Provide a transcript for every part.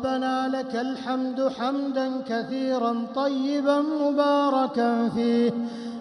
ربنا لك الحمد حمدا كثيرا طيبا مباركا فيه،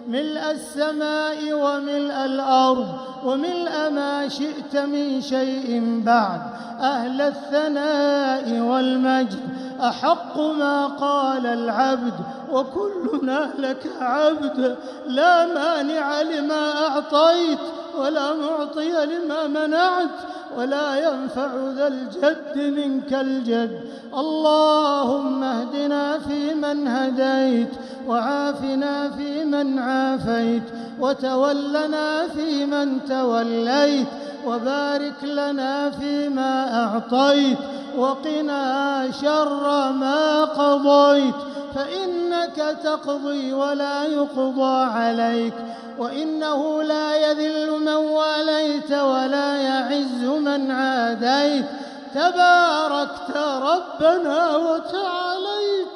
ملء السماء وملء الأرض وملء ما شئت من شيء بعد، أهل الثناء والمجد، أحق ما قال العبد وكلنا لك عبد، لا مانع لما أعطيت ولا معطي لما منعت، ولا ينفع ذا الجد منك الجد. اللهم اهدنا فيمن هديت، وعافنا فيمن عافيت، وتولنا فيمن توليت، وبارك لنا فيما أعطيت، وقنا شر ما قضيت، فإنك تقضي ولا يقضى عليك، وإنه لا يذل من واليت ولا يعز من عاديت، تباركت ربنا وتعاليت.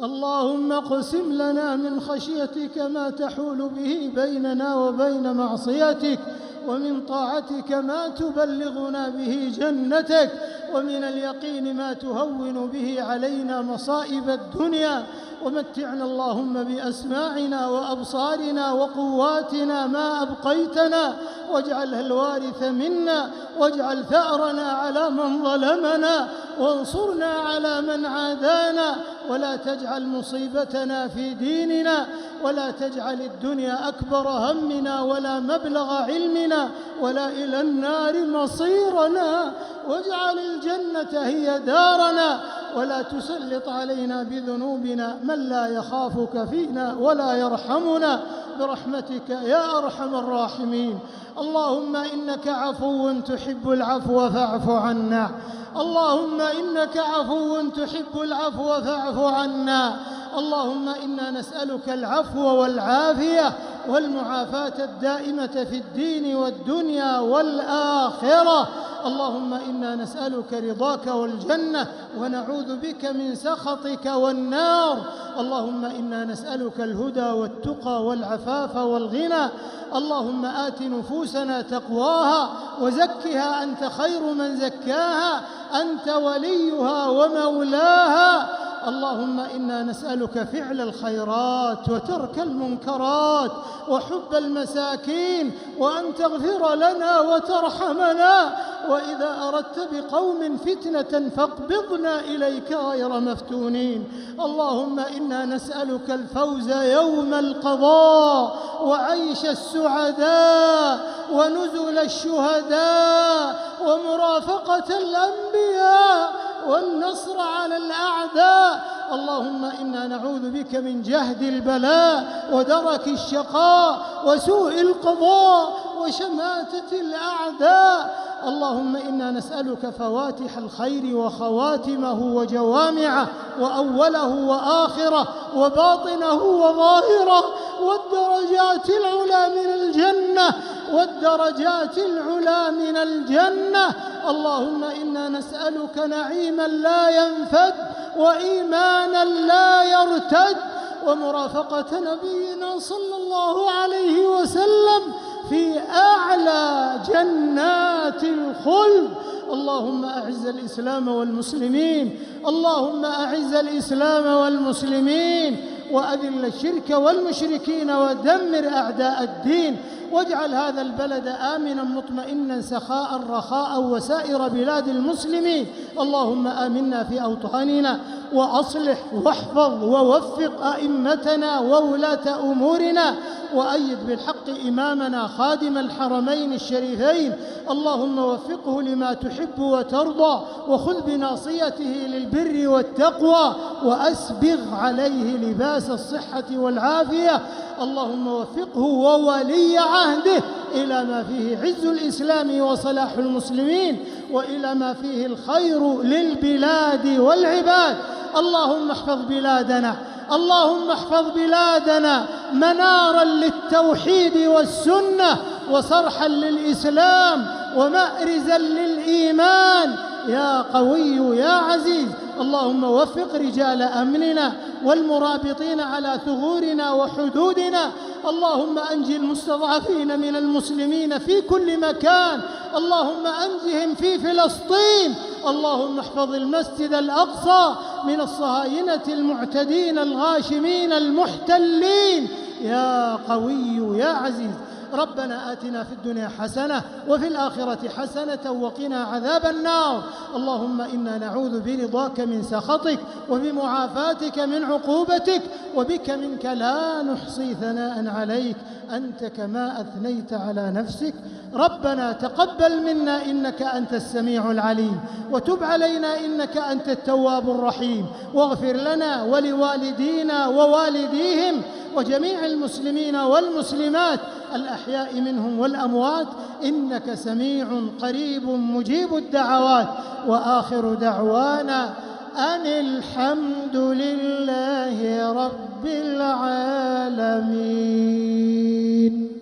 اللهم اقسم لنا من خشيتك ما تحول به بيننا وبين معصيتك، ومن طاعتك ما تبلغنا به جنتك، ومن اليقين ما تهون به علينا مصائب الدنيا، ومتعنا اللهم بأسماعنا وأبصارنا وقواتنا ما أبقيتنا، واجعلها الوارث منا، واجعل ثأرنا على من ظلمنا، وانصرنا على من عادانا، ولا تجعل مصيبتنا في ديننا، ولا تجعل الدنيا أكبر همنا ولا مبلغ علمنا ولا إلى النار مصيرنا، واجعل الجنة هي دارنا، ولا تسلط علينا بذنوبنا من لا يخافك فينا ولا يرحمنا، برحمتك يا أرحم الراحمين. اللهم إنك عفو تحب العفو فاعف عنا، اللهم إنك عفو تحب العفو فاعف عنا. اللهم إنا نسألك العفو والعافية والمعافاة الدائمة في الدين والدنيا والآخرة. اللهم إنا نسألك رضاك والجنة، ونعوذ بك من سخطك والنار. اللهم إنا نسألك الهدى والتقى والعفاف والغنى. اللهم آت نفوسنا تقواها وزكها أنت خير من زكاها، أنت وليها ومولاها. اللهم إنا نسألك فعل الخيرات وترك المنكرات وحب المساكين، وأن تغفر لنا وترحمنا، وإذا أردت بقوم فتنة فاقبضنا إليك غير مفتونين. اللهم إنا نسألك الفوز يوم القضاء، وعيش السعداء، ونزل الشهداء، ومرافقة الأنبياء، والنصر على الأعداء. اللهم إنا نعوذ بك من جهد البلاء ودرك الشقاء وسوء القضاء وشماتة الأعداء. اللهم إنا نسألك فواتح الخير وخواتمه وجوامعه وأوله وآخره وباطنه وظاهره، والدرجات العلى من الجنة، والدرجات العلى من الجنة. اللهم إنا نسألك نعيما لا ينفد، وإيمانا لا يرتد، ومرافقة نبينا صلى الله عليه وسلم في أعلى جنات الخلد. اللهم أعز الإسلام والمسلمين، اللهم أعز الإسلام والمسلمين، وأذل الشرك والمشركين، ودمر أعداء الدين، واجعل هذا البلد آمنا مطمئنا سخاء رخاء وسائر بلاد المسلمين. اللهم آمنا في أوطاننا، وأصلح واحفظ ووفق أئمتنا وولاة أمورنا، وأيد بالحق إمامنا خادم الحرمين الشريفين. اللهم وفقه لما تحب وترضى، وخذ بناصيته للبر والتقوى، وأسبغ عليه لباس الصحة والعافية. اللهم وفقه وولي عهده إلى ما فيه عز الإسلام وصلاح المسلمين، وإلى ما فيه الخير للبلاد والعباد. اللهم احفظ بلادنا، اللهم احفظ بلادنا منارا للتوحيد والسنة، وصرحا للإسلام، ومأرزا للإيمان، يا قوي يا عزيز. اللهم وفق رجال أمننا والمرابطين على ثغورنا وحدودنا. اللهم أنج المستضعفين من المسلمين في كل مكان. اللهم أنجهم في فلسطين، اللهم احفظ المسجد الأقصى من الصهاينة المعتدين الغاشمين المحتلين يا قوي يا عزيز. ربنا آتنا في الدنيا حسنة وفي الآخرة حسنة وقنا عذاب النار. اللهم إنا نعوذ برضاك من سخطك وبمعافاتك من عقوبتك، وبك منك لا نحصي ثناء عليك أنت كما أثنيت على نفسك. ربنا تقبل منا إنك أنت السميع العليم، وتب علينا إنك أنت التواب الرحيم، واغفر لنا ولوالدينا ووالديهم وجميع المسلمين والمسلمات الأحياء منهم والأموات، إنك سميع قريب مجيب الدعوات. وآخر دعوانا أن الحمد لله رب العالمين.